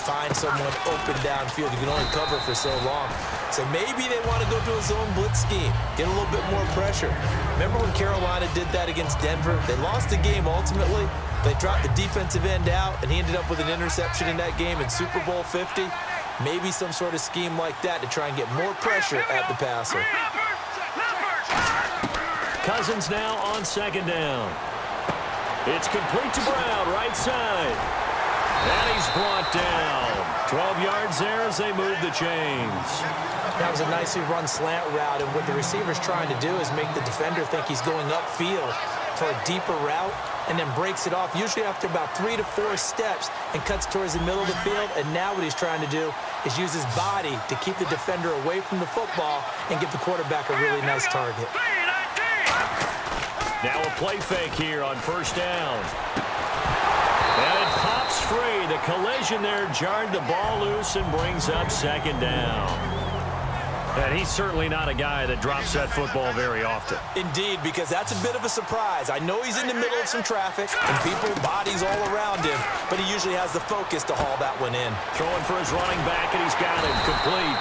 find someone open downfield. You can only cover for so long. So maybe they want to go to a zone blitz scheme, get a little bit more pressure. Remember when Carolina did that against Denver? They lost the game ultimately. They dropped the defensive end out, and he ended up with an interception in that game in Super Bowl 50. Maybe some sort of scheme like that to try and get more pressure at the passer. Cousins now on second down. It's complete to Brown, right side. And he's brought down. 12 yards there as they move the chains. That was a nicely run slant route, and what the receiver's trying to do is make the defender think he's going upfield for a deeper route, and then breaks it off, usually after about 3 to 4 steps, and cuts towards the middle of the field. And now what he's trying to do is use his body to keep the defender away from the football and give the quarterback a really nice target. Now a play fake here on first down. And it pops free. The collision there jarred the ball loose and brings up second down. And he's certainly not a guy that drops that football very often. Indeed, because that's a bit of a surprise. I know he's in the middle of some traffic and people, bodies all around him, but he usually has the focus to haul that one in. Throwing for his running back, and he's got it complete.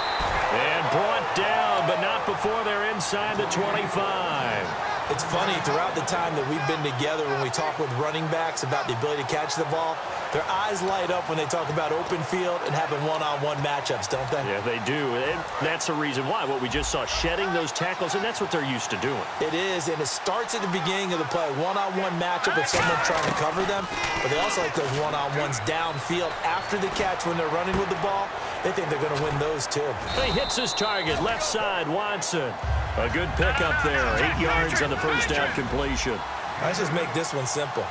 And brought down, but not before they're inside the 25. It's funny, throughout the time that we've been together, when we talk with running backs about the ability to catch the ball, their eyes light up when they talk about open field and having one-on-one matchups, don't they? Yeah, they do. And that's the reason why. What we just saw, shedding those tackles, and that's what they're used to doing. It is, and it starts at the beginning of the play. One-on-one matchup if someone's trying to cover them, but they also like those one-on-ones downfield after the catch when they're running with the ball. They think they're going to win those, too. He hits his target, left side, Watson. A good pickup there, 8 yards on the first down completion. Let's just make this one simple.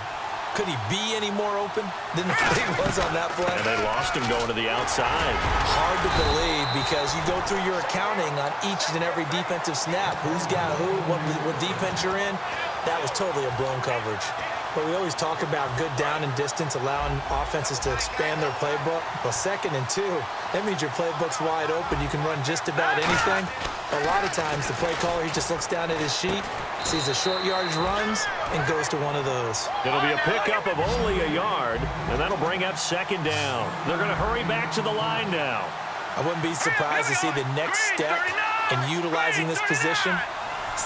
Could he be any more open than he was on that play? And they lost him going to the outside. Hard to believe, because you go through your accounting on each and every defensive snap. Who's got who, what defense you're in. That was totally a blown coverage. But we always talk about good down and distance, allowing offenses to expand their playbook. Well, 2nd and 2, that means your playbook's wide open. You can run just about anything. A lot of times, the play caller, he just looks down at his sheet, sees the short yardage runs, and goes to one of those. It'll be a pickup of only a yard, and that'll bring up second down. They're going to hurry back to the line now. I wouldn't be surprised to see the next step in utilizing this position.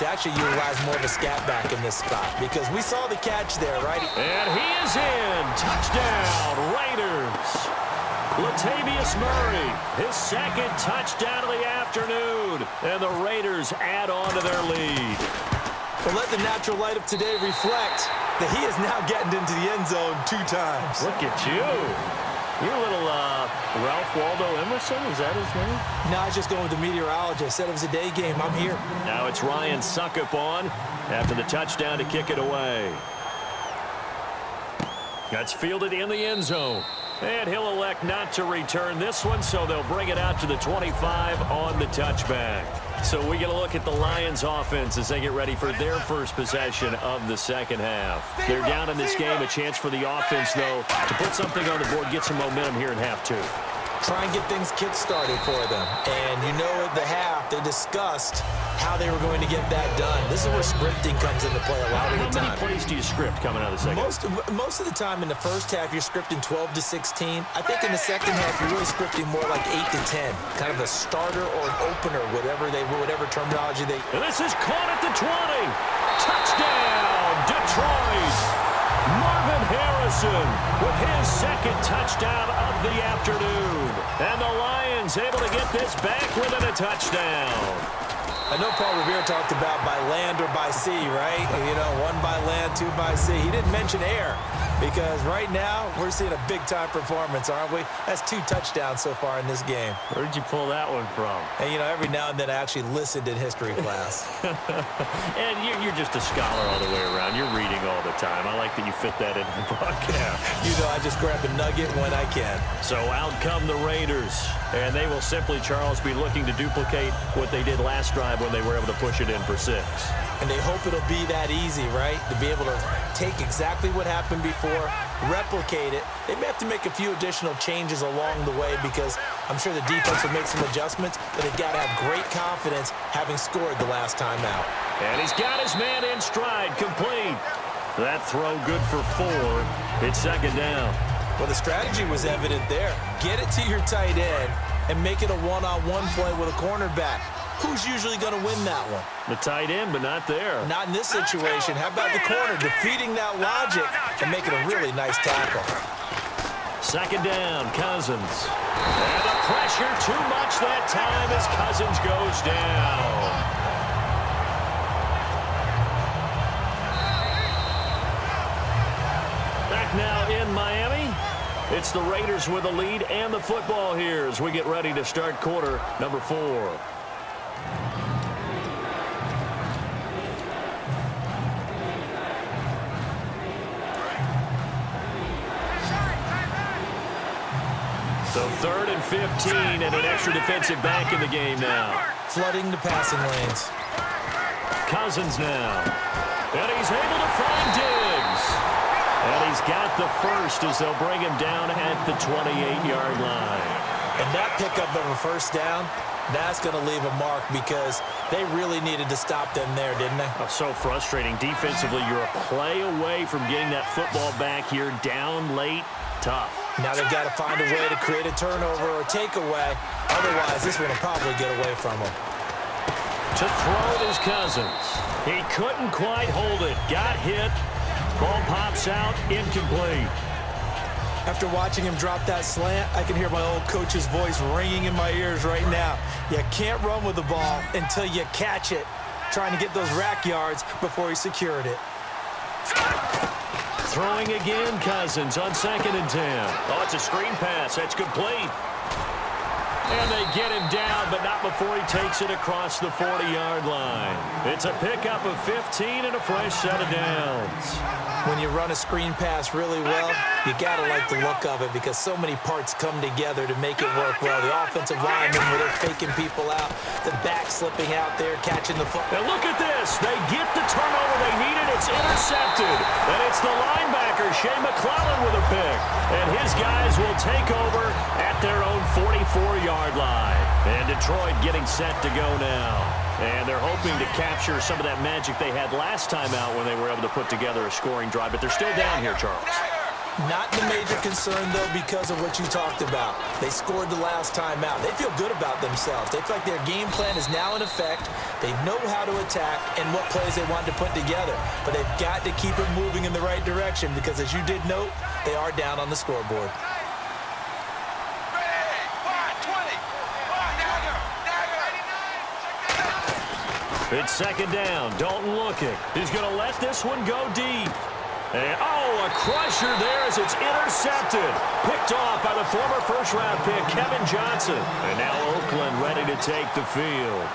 To actually utilize more of a scat back in this spot, because we saw the catch there, right? And he is in. Touchdown, Raiders. Latavius Murray, his 2nd touchdown of the afternoon. And the Raiders add on to their lead. But let the natural light of today reflect that he is now getting into the end zone 2 times. Look at you. You're a little Ralph Waldo Emerson, is that his name? No, I was just going with the meteorologist. Said it was a day game. I'm here. Now it's Ryan Suckup on after the touchdown to kick it away. That's fielded in the end zone. And he'll elect not to return this one, so they'll bring it out to the 25 on the touchback. So we get a look at the Lions offense as they get ready for their first possession of the second half. They're down in this game. A chance for the offense, though, to put something on the board, get some momentum here in half 2. Try and get things kick-started for them. And you know at the half, they discussed how they were going to get that done. This is where scripting comes into play a lot of the time. How many plays do you script coming out of the second? Most of the time in the first half, you're scripting 12 to 16. I think in the second half, you're really scripting more like 8 to 10. Kind of a starter or an opener, whatever terminology they... And this is caught at the 20. Touchdown, Detroit. Marvin Harrison with his 2nd touchdown of the afternoon. And the Lions able to get this back within a touchdown. I know Paul Revere talked about by land or by sea, right? You know, 1 by land, 2 by sea. He didn't mention air, because right now we're seeing a big-time performance, aren't we? That's 2 touchdowns so far in this game. Where'd you pull that one from? And, you know, every now and then I actually listened in history class. And you're just a scholar all the way around. You're reading all the time. I like that you fit that into the broadcast. You know, I just grab a nugget when I can. So out come the Raiders. And they will simply, Charles, be looking to duplicate what they did last drive when they were able to push it in for 6. And they hope it'll be that easy, right? To be able to take exactly what happened before, replicate it. They may have to make a few additional changes along the way, because I'm sure the defense will make some adjustments, but they've got to have great confidence having scored the last time out. And he's got his man in stride, complete. That throw good for 4. It's second down. Well, the strategy was evident there. Get it to your tight end and make it a one-on-one play with a cornerback. Who's usually going to win that one? The tight end, but not there. Not in this situation. How about the corner defeating that logic and making a really nice tackle? Second down, Cousins. And the pressure too much that time as Cousins goes down. Back now in Miami. It's the Raiders with the lead and the football here as we get ready to start quarter number 4. So 3rd and 15 and an extra defensive back in the game now. Flooding the passing lanes. Cousins now. And he's able to find Diggs. And he's got the first as they'll bring him down at the 28-yard line. And that pickup of a first down, that's going to leave a mark because they really needed to stop them there, didn't they? Oh, so frustrating. Defensively, you're a play away from getting that football back here down late. Tough. Now they've got to find a way to create a turnover or a takeaway. Otherwise, this one will probably get away from them. To throw is Cousins. He couldn't quite hold it. Got hit. Ball pops out. Incomplete. After watching him drop that slant, I can hear my old coach's voice ringing in my ears right now. You can't run with the ball until you catch it. Trying to get those rack yards before he secured it. Throwing again, Cousins on 2nd and 10. Oh, it's a screen pass. That's complete. And they get him down, but not before he takes it across the 40-yard line. It's a pickup of 15 and a fresh set of downs. When you run a screen pass really well, you got to like the look of it because so many parts come together to make it work well. The offensive linemen, where they're faking people out, the back slipping out there, catching the football. And look at this. They get the turnover they needed. It's intercepted. And it's the linebacker, Shea McClellan, with a pick. And his guys will take over at their own 44-yard line. And Detroit getting set to go now. And they're hoping to capture some of that magic they had last time out when they were able to put together a scoring drive. But they're still down here, Charles. Not the major concern, though, because of what you talked about. They scored the last time out. They feel good about themselves. They feel like their game plan is now in effect. They know how to attack and what plays they want to put together. But they've got to keep it moving in the right direction because, as you did note, they are down on the scoreboard. It's 2nd down. Dalton looking. He's going to let this one go deep. And, oh, a crusher there as it's intercepted. Picked off by the former first-round pick, Kevin Johnson. And now Oakland ready to take the field.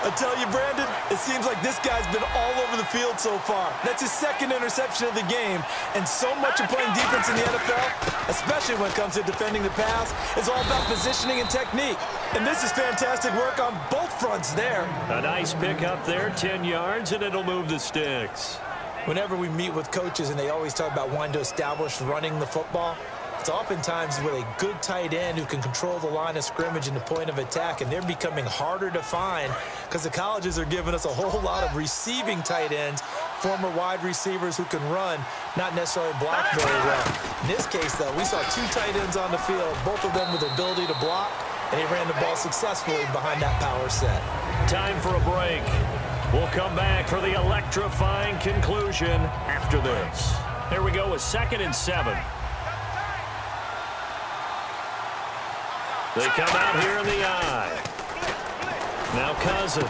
I tell you, Brandon, it seems like this guy's been all over the field so far. That's his 2nd interception of the game. And so much of playing defense in the NFL, especially when it comes to defending the pass, is all about positioning and technique. And this is fantastic work on both fronts there. A nice pick up there, 10 yards, and it'll move the sticks. Whenever we meet with coaches and they always talk about wanting to establish running the football, it's oftentimes with a good tight end who can control the line of scrimmage and the point of attack, and they're becoming harder to find because the colleges are giving us a whole lot of receiving tight ends, former wide receivers who can run, not necessarily block very well. In this case, though, we saw 2 tight ends on the field, both of them with the ability to block, and he ran the ball successfully behind that power set. Time for a break. We'll come back for the electrifying conclusion after this. Here we go with 2nd and 7. They come out here in the eye. Now Cousins.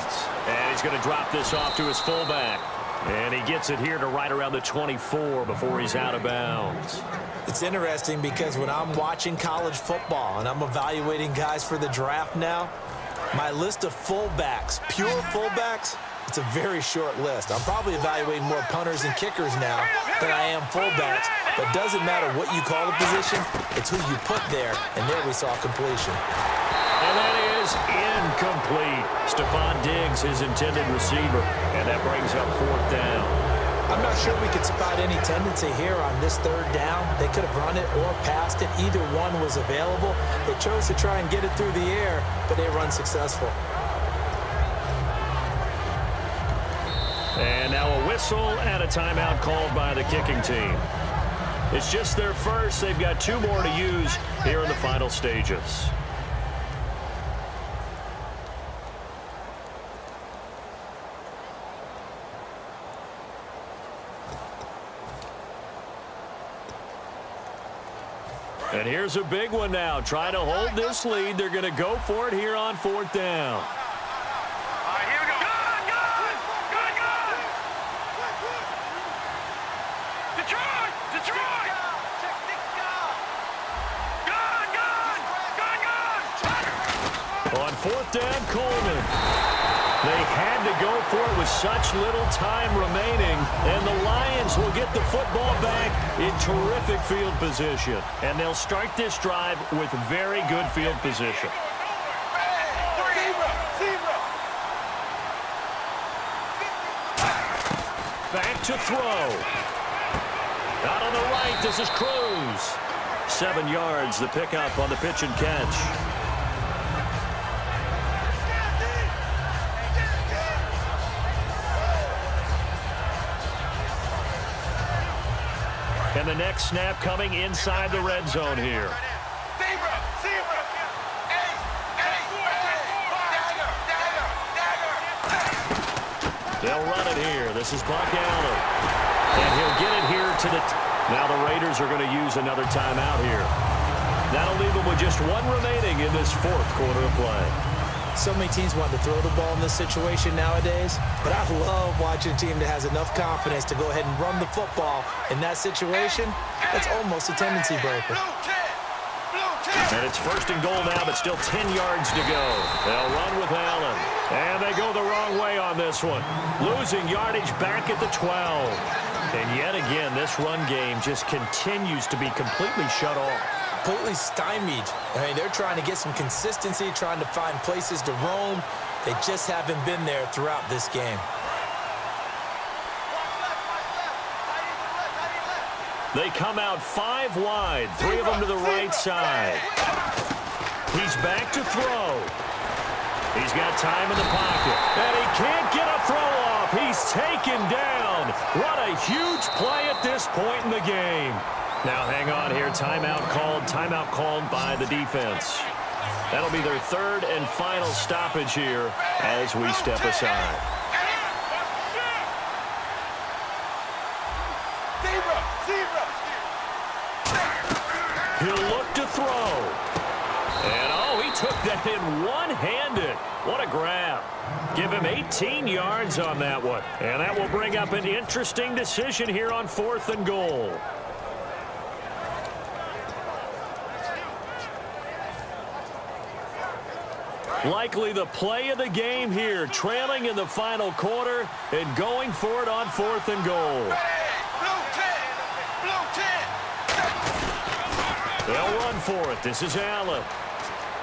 And he's going to drop this off to his fullback. And he gets it here to right around the 24 before he's out of bounds. It's interesting because when I'm watching college football and I'm evaluating guys for the draft now, my list of fullbacks, pure fullbacks, it's a very short list. I'm probably evaluating more punters and kickers now than I am fullbacks. But it doesn't matter what you call the position, it's who you put there. And there we saw completion. And that is incomplete. Stephon Diggs, his intended receiver. And that brings up 4th down. I'm not sure we could spot any tendency here on this 3rd down. They could have run it or passed it. Either one was available. They chose to try and get it through the air, but they were unsuccessful. And now a whistle and a timeout called by the kicking team. It's just their first. They've got 2 more to use here in the final stages. And here's a big one now. Trying to hold this lead. They're going to go for it here on 4th down. All right, here we go. Good. Detroit! Good. On 4th down, Coleman. They had to go for it with such little time remaining, and the Lions will get the football back in terrific field position. And they'll start this drive with very good field position. Back to throw. Out on the right, this is Cruz. 7 yards, the pickup on the pitch and catch. And the next snap coming inside the red zone here. They'll run it here. This is Buck Allen. And he'll get it here to the... Now the Raiders are going to use another timeout here. That'll leave them with just 1 remaining in this 4th quarter of play. So many teams want to throw the ball in this situation nowadays, but I love watching a team that has enough confidence to go ahead and run the football in that situation. That's almost a tendency breaker. And it's 1st and goal now, but still 10 yards to go. They'll run with Allen. And they go the wrong way on this one. Losing yardage back at the 12. And yet again, this run game just continues to be completely shut off. Completely stymied. I mean, they're trying to get some consistency, trying to find places to roam. They just haven't been there throughout this game. They come out 5 wide, 3 of them to the right side. He's back to throw. He's got time in the pocket, and he can't get a throw off. He's taken down. What a huge play at this point in the game. Now hang on here, timeout called by the defense. That'll be their 3rd and final stoppage here as we step aside. He'll look to throw. And oh, he took that in one-handed. What a grab. Give him 18 yards on that one. And that will bring up an interesting decision here on 4th and goal. Likely the play of the game here, trailing in the final quarter and going for it on 4th and goal. They'll run for it. This is Allen.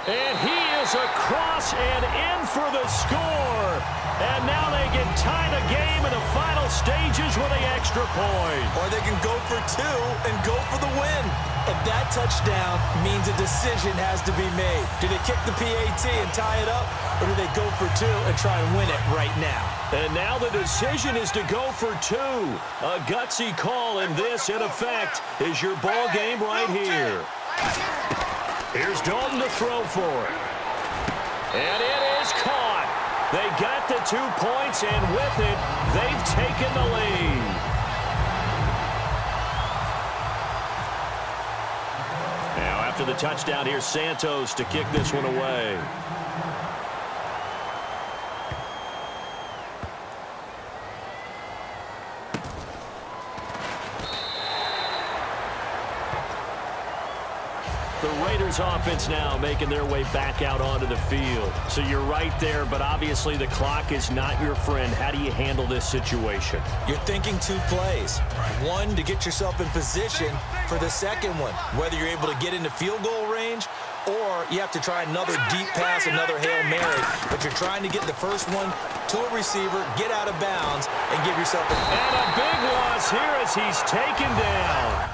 And he is across and in for the score. And now they can tie the game in the final stages with an extra point. Or they can go for 2 and go for the win. And that touchdown means a decision has to be made. Do they kick the PAT and tie it up, or do they go for 2 and try and win it right now? And now the decision is to go for 2. A gutsy call, and this, in effect, is your ball game right here. Here's Dalton to throw for it. And it is caught. They got the 2 points, and with it, they've taken the lead. Now, after the touchdown, here's Santos to kick this one away. The Raiders offense now making their way back out onto the field. So you're right there, but obviously the clock is not your friend. How do you handle this situation? You're thinking 2 plays. 1, to get yourself in position for the second one, whether you're able to get into field goal range or you have to try another deep pass, another Hail Mary. But you're trying to get the first one to a receiver, get out of bounds, and give yourself a... And a big loss here as he's taken down.